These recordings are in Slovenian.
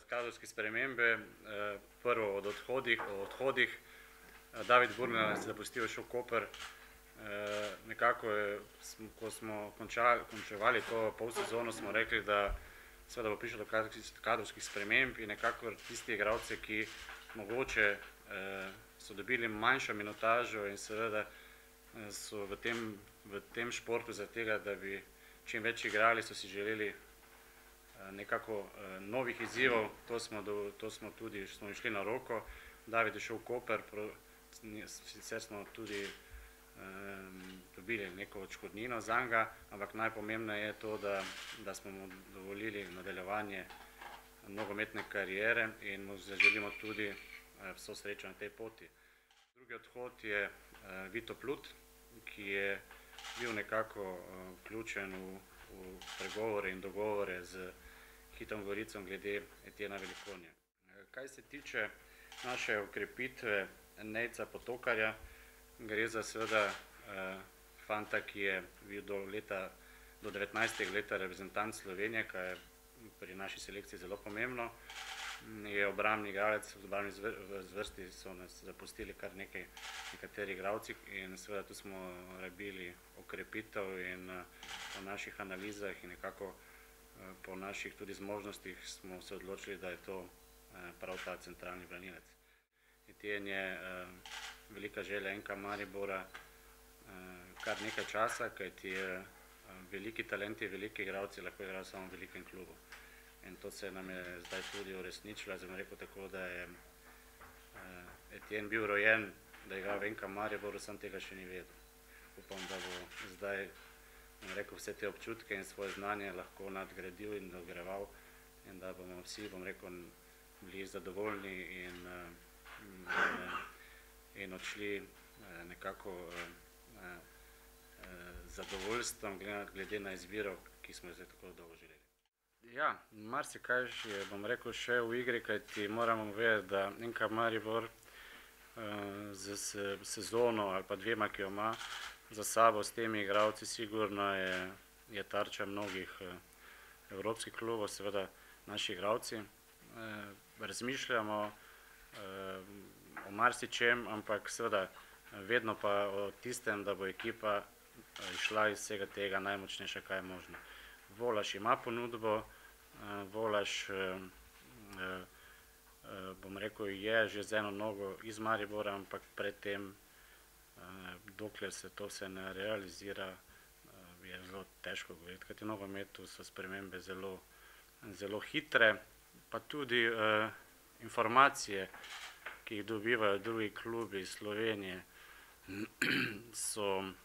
kadrovske spremembe. Prvo o odhodih. David Burnel se je zapustil, šel v Koper. Nekako, ko smo končevali to polsezono, smo rekli, da seveda bo prišlo do kadrovskih sprememb in nekako tisti igralci, ki mogoče so dobili manjšo minutažo in seveda so v tem športu zaradi tega, da bi čim več igrali, so si želeli nekako novih izzivov. To smo tudi išli na roko. David je šel v Koper, sicer smo tudi dobili neko odškodnino zanj, ampak najpomembneje je to, da smo mu dovolili nadaljevanje nogometne kariere in mu zaželimo tudi vso srečo na tej poti. Drugi odhod je Vito Plut, ki je bil nekako vključen v pregovore in dogovore z Hitom Goricom glede Etiena Velikonje. Kaj se tiče naše okrepitve Nejca Potokarja, gre za seveda fanta, ki je bil do 19. leta reprezentant Slovenije, kar je pri naši selekciji zelo pomembno. Je obrambni igralec, v obrambni zvrsti so nas zapustili kar nekateri igralci in seveda tu smo rabili okrepitev in po naših analizah in nekako po naših tudi zmožnostih smo se odločili, da je to prav ta centralni branilec. Etien je velika želja NK Maribora kar nekaj časa, kajti veliki talenti, veliki igralci lahko igrajo samo v velikem klubu. In to se nam je zdaj tudi uresničilo. Jaz bom rekel tako, da je Etien bil rojen, da igra v NK Mariboru, sam tega še ni vedel. Upam, da bo zdaj vse te občutke in svoje znanje lahko nadgradil in dograjeval in da bomo vsi, bom rekel, bili zadovoljni in odšli nekako zadovoljstvom glede na izbiro, ki smo jo zdaj tako dolgo želeli. Ja, marsikaj je, bom rekel, še v igri, kajti moramo vedeti, da NK Maribor z sezono ali pa dvema, ki jo ima za sabo s temi igralci, sigurno je tarča mnogih evropskih klubov, seveda naši igralci. Razmišljamo o marsičem, ampak seveda vedno pa o tistem, da bo ekipa išla iz vsega tega najmočnejša, kaj je možno. Volaš ima ponudbo, Volaš, bom rekel, je že z eno nogo iz Maribora, ampak predtem, dokler se to vse ne realizira, je zelo težko govoriti, kajti v nogometu so spremembe zelo hitre, pa tudi informacije, ki jih dobivajo drugi klubi iz Slovenije, so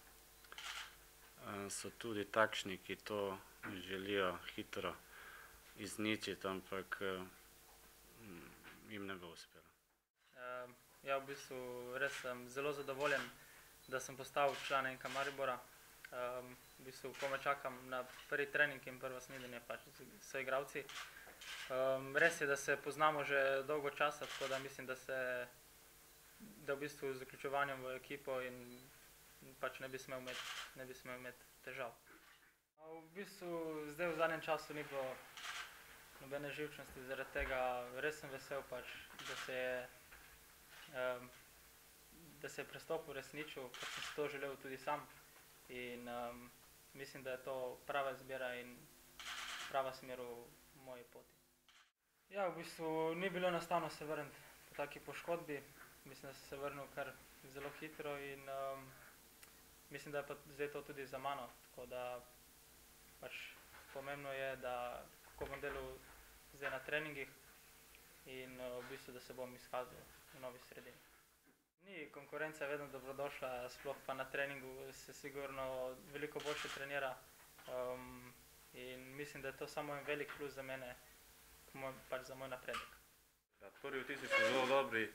tudi takšni, ki to želijo hitro izničiti, ampak jim ne bo uspelo. Ja, v bistvu res sem zelo zadovoljen, da sem postal član NK Maribora. V bistvu komaj čakam na prvi trening in prvo snidenje s igralci. Res je, da se poznamo že dolgo časa, tako da mislim, da v bistvu z vključevanjem v ekipo in ne bi smel imeti težav. V bistvu zdaj v zadnjem času ni bilo nobene živčnosti, zaradi tega res sem vesel, da se je prestop uresničil, ker sem si to želel tudi sam in mislim, da je to prava izbira in prava smer v moji poti. Ja, v bistvu ni bilo enostavno se vrniti po taki poškodbi, mislim, da sem se vrnil kar zelo hitro in mislim, da je pa zdaj to tudi za mano, tako da pomembno je, da kako bom delal zdaj na treningih in v bistvu, da se bom izkazal v novi sredini. Ni, konkurenca je vedno dobrodošla, sploh pa na treningu se sigurno veliko boljše trenira in mislim, da je to samo en velik plus za mene, za moj napredek. Prvi vtisi so zelo dobri.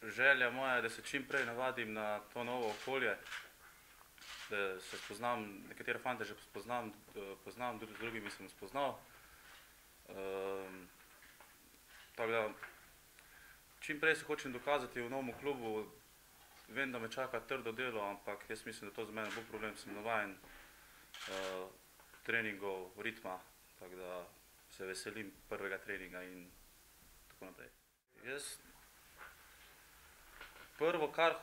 Želja moja je, da se čim prej navadim na to novo okolje, da se spoznam, nekatere fante že poznam, z drugimi sem spoznal. Tako da čim prej se hočem dokazati v novem klubu, vem, da me čaka trdo delo, ampak jaz mislim, da to za mene bo problem, sem navajen treningov, ritma, tako da se veselim prvega treninga in tako naprej. Jaz prvo, kar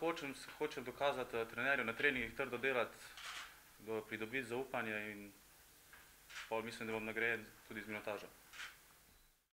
hočem dokazati trenerju na treningih, trdo delati, pridobiti zaupanje in pol mislim, da bom nagrajen tudi z minutažo.